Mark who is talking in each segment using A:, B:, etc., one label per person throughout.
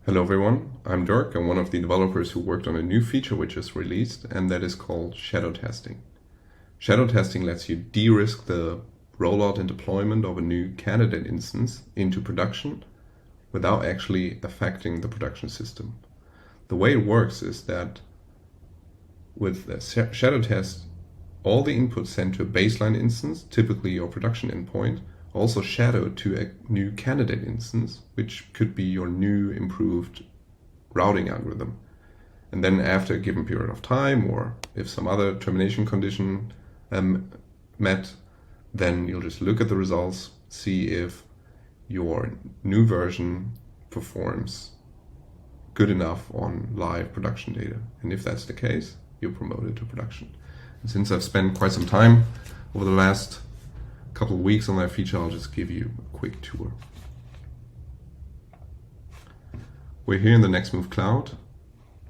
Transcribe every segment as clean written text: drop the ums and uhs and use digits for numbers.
A: Hello everyone, I'm Dirk. I'm one of the developers who worked on a new feature which is released, and that is called shadow testing. Shadow testing lets you de-risk the rollout and deployment of a new candidate instance into production without actually affecting the production system. The way it works is that with the shadow test, all the inputs sent to a baseline instance, typically your production endpoint, also shadowed to a new candidate instance, which could be your new improved routing algorithm. And then after a given period of time, or if some other termination condition met, then you'll just look at the results, see if your new version performs good enough on live production data. And if that's the case, you're promoted to production. And since I've spent quite some time over the last couple of weeks on that feature, I'll just give you a quick tour. We're here in the NextMove Cloud,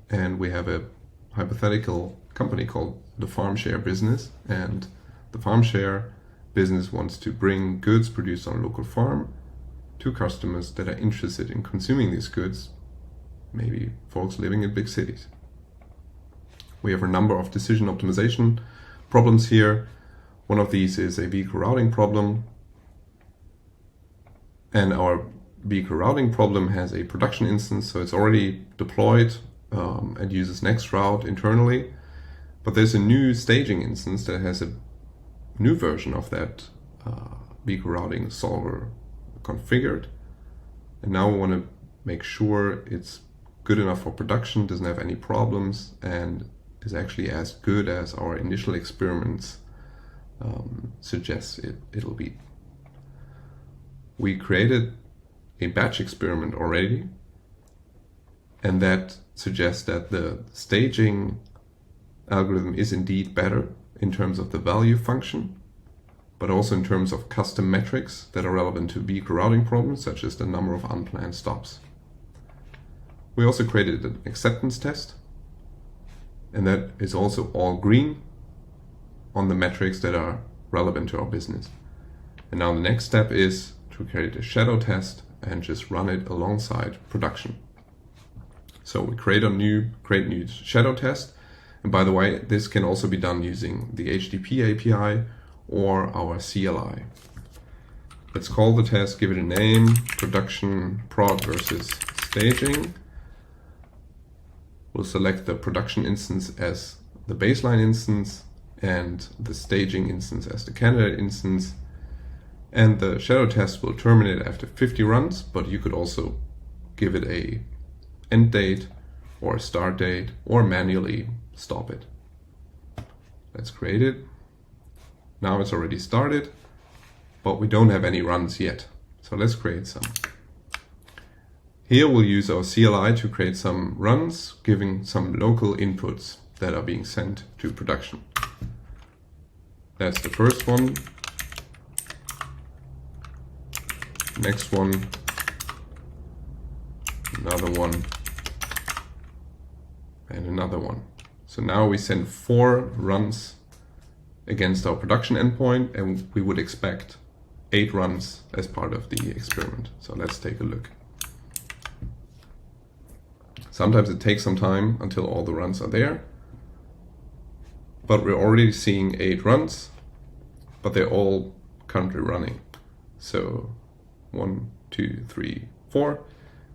A: and we have a hypothetical company called the FarmShare business, and the FarmShare business wants to bring goods produced on a local farm to customers that are interested in consuming these goods, maybe folks living in big cities. We have a number of decision optimization problems here. One of these is a vehicle routing problem, and our vehicle routing problem has a production instance, so it's already deployed and uses NextRoute internally, but there's a new staging instance that has a new version of that vehicle routing solver configured, and now we want to make sure it's good enough for production, doesn't have any problems, and is actually as good as our initial experiments suggests it'll be. We created a batch experiment already, and that suggests that the staging algorithm is indeed better in terms of the value function, but also in terms of custom metrics that are relevant to vehicle routing problems, such as the number of unplanned stops. We also created an acceptance test, and that is also all green on the metrics that are relevant to our business. And now the next step is to create a shadow test and just run it alongside production. So we create new shadow test. And by the way, this can also be done using the HTTP API or our CLI. Let's call the test, give it a name, production prod versus staging. We'll select the production instance as the baseline instance and the staging instance as the candidate instance. And the shadow test will terminate after 50 runs, but you could also give it a end date or a start date or manually stop it. Let's create it. Now it's already started, but we don't have any runs yet. So let's create some. Here we'll use our CLI to create some runs, giving some local inputs that are being sent to production. That's the first one. Next one. Another one. And another one. So now we send 4 runs against our production endpoint, and we would expect 8 runs as part of the experiment. So let's take a look. Sometimes it takes some time until all the runs are there, but we're already seeing 8 runs, but they're all currently running. So 1, 2, 3, 4,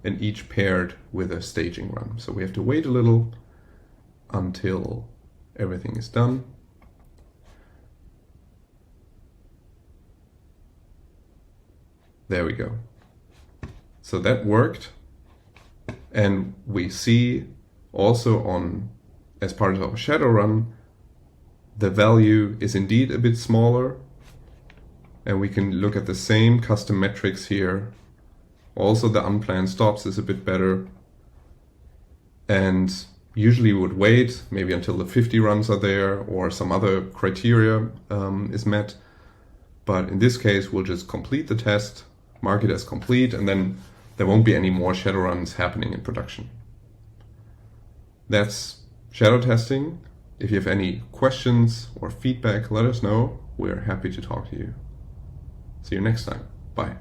A: and each paired with a staging run. So we have to wait a little until everything is done. There we go. So that worked. And we see also as part of our shadow run, the value is indeed a bit smaller, and we can look at the same custom metrics here. Also the unplanned stops is a bit better, and usually we would wait maybe until the 50 runs are there or some other criteria is met. But in this case, we'll just complete the test, mark it as complete, and then there won't be any more shadow runs happening in production. That's shadow testing. If you have any questions or feedback, let us know. We're happy to talk to you. See you next time. Bye.